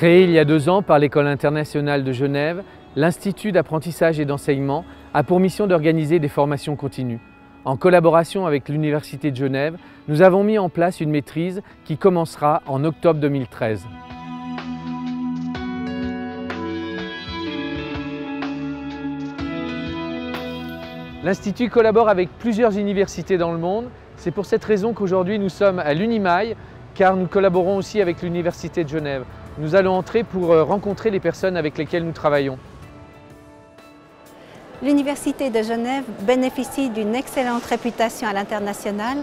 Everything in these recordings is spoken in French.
Créé il y a 2 ans par l'École internationale de Genève, l'Institut d'apprentissage et d'enseignement a pour mission d'organiser des formations continues. En collaboration avec l'Université de Genève, nous avons mis en place une maîtrise qui commencera en octobre 2013. L'Institut collabore avec plusieurs universités dans le monde. C'est pour cette raison qu'aujourd'hui nous sommes à l'Unimail, car nous collaborons aussi avec l'Université de Genève. Nous allons entrer pour rencontrer les personnes avec lesquelles nous travaillons. L'Université de Genève bénéficie d'une excellente réputation à l'international,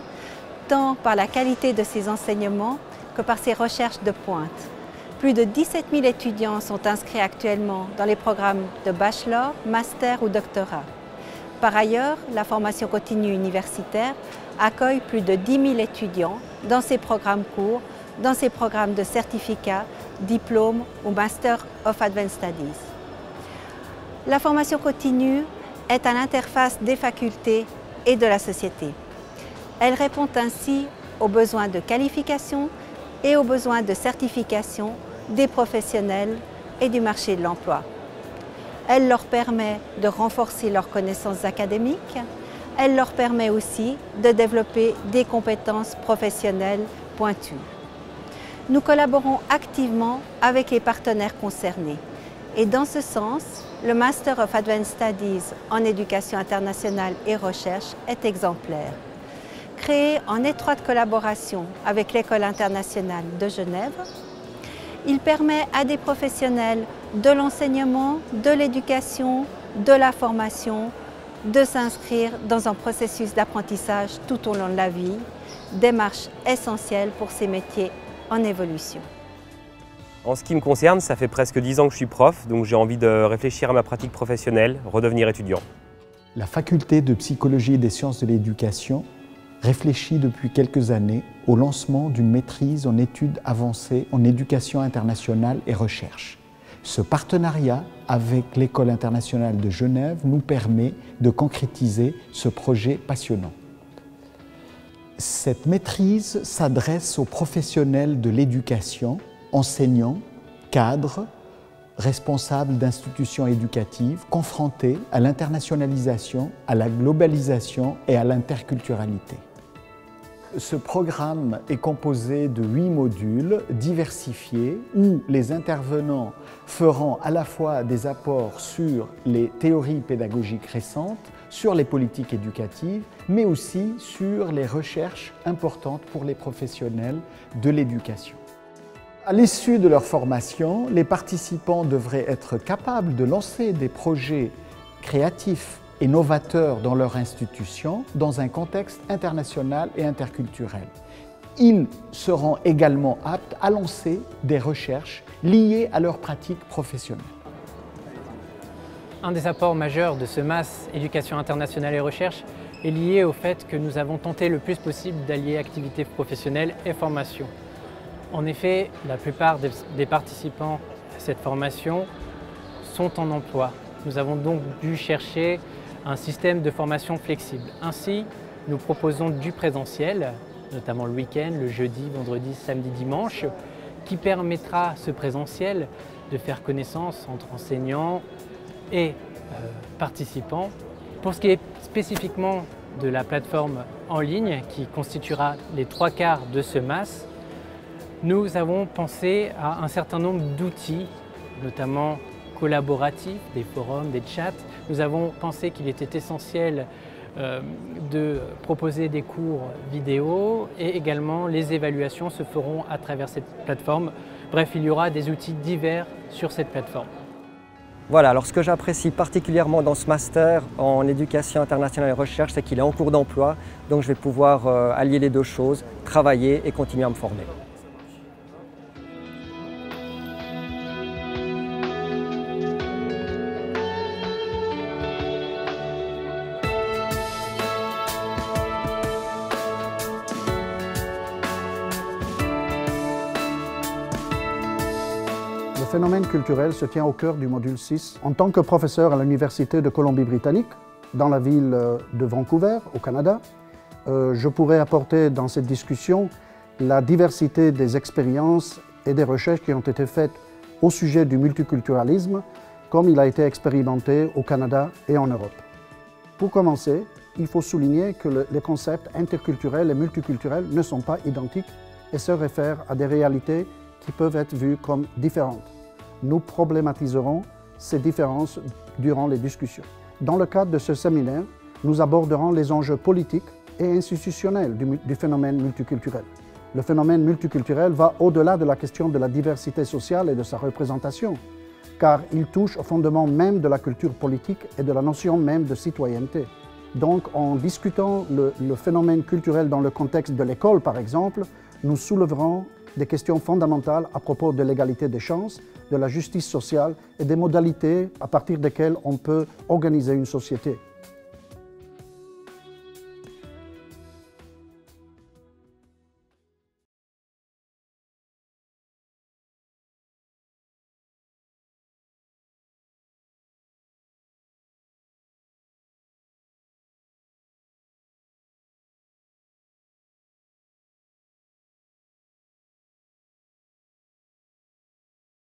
tant par la qualité de ses enseignements que par ses recherches de pointe. Plus de 17 000 étudiants sont inscrits actuellement dans les programmes de bachelor, master ou doctorat. Par ailleurs, la formation continue universitaire accueille plus de 10 000 étudiants dans ses programmes courts, dans ses programmes de certificat, diplôme ou Master of Advanced Studies. La formation continue est à l'interface des facultés et de la société. Elle répond ainsi aux besoins de qualification et aux besoins de certification des professionnels et du marché de l'emploi. Elle leur permet de renforcer leurs connaissances académiques. Elle leur permet aussi de développer des compétences professionnelles pointues. Nous collaborons activement avec les partenaires concernés. Et dans ce sens, le Master of Advanced Studies en éducation internationale et recherche est exemplaire. Créé en étroite collaboration avec l'École internationale de Genève, il permet à des professionnels de l'enseignement, de l'éducation, de la formation, de s'inscrire dans un processus d'apprentissage tout au long de la vie, démarche essentielle pour ces métiers en évolution. En ce qui me concerne, ça fait presque 10 ans que je suis prof, donc j'ai envie de réfléchir à ma pratique professionnelle, redevenir étudiant. La faculté de psychologie et des sciences de l'éducation réfléchit depuis quelques années au lancement d'une maîtrise en études avancées en éducation internationale et recherche. Ce partenariat avec l'École internationale de Genève nous permet de concrétiser ce projet passionnant. Cette maîtrise s'adresse aux professionnels de l'éducation, enseignants, cadres, responsables d'institutions éducatives confrontés à l'internationalisation, à la globalisation et à l'interculturalité. Ce programme est composé de 8 modules diversifiés où les intervenants feront à la fois des apports sur les théories pédagogiques récentes, sur les politiques éducatives, mais aussi sur les recherches importantes pour les professionnels de l'éducation. À l'issue de leur formation, les participants devraient être capables de lancer des projets créatifs et novateurs dans leur institution dans un contexte international et interculturel. Ils seront également aptes à lancer des recherches liées à leur pratique professionnelle. Un des apports majeurs de ce MAS Éducation internationale et recherche est lié au fait que nous avons tenté le plus possible d'allier activité professionnelle et formation. En effet, la plupart des participants à cette formation sont en emploi. Nous avons donc dû chercher un système de formation flexible. Ainsi, nous proposons du présentiel, notamment le week-end, le jeudi, vendredi, samedi, dimanche, qui permettra ce présentiel de faire connaissance entre enseignants et participants. Pour ce qui est spécifiquement de la plateforme en ligne, qui constituera les 3/4 de ce MAS, nous avons pensé à un certain nombre d'outils, notamment collaboratifs, des forums, des chats. Nous avons pensé qu'il était essentiel de proposer des cours vidéo et également les évaluations se feront à travers cette plateforme. Bref, il y aura des outils divers sur cette plateforme. Voilà, alors ce que j'apprécie particulièrement dans ce master en éducation internationale et recherche, c'est qu'il est en cours d'emploi, donc je vais pouvoir allier les deux choses, travailler et continuer à me former. Le phénomène culturel se tient au cœur du module 6. En tant que professeur à l'Université de Colombie-Britannique, dans la ville de Vancouver, au Canada, je pourrais apporter dans cette discussion la diversité des expériences et des recherches qui ont été faites au sujet du multiculturalisme, comme il a été expérimenté au Canada et en Europe. Pour commencer, il faut souligner que les concepts interculturels et multiculturels ne sont pas identiques et se réfèrent à des réalités qui peuvent être vues comme différentes. Nous problématiserons ces différences durant les discussions. Dans le cadre de ce séminaire, nous aborderons les enjeux politiques et institutionnels du phénomène multiculturel. Le phénomène multiculturel va au-delà de la question de la diversité sociale et de sa représentation, car il touche au fondement même de la culture politique et de la notion même de citoyenneté. Donc, en discutant le phénomène culturel dans le contexte de l'école, par exemple, nous soulèverons des questions fondamentales à propos de l'égalité des chances, de la justice sociale et des modalités à partir desquelles on peut organiser une société.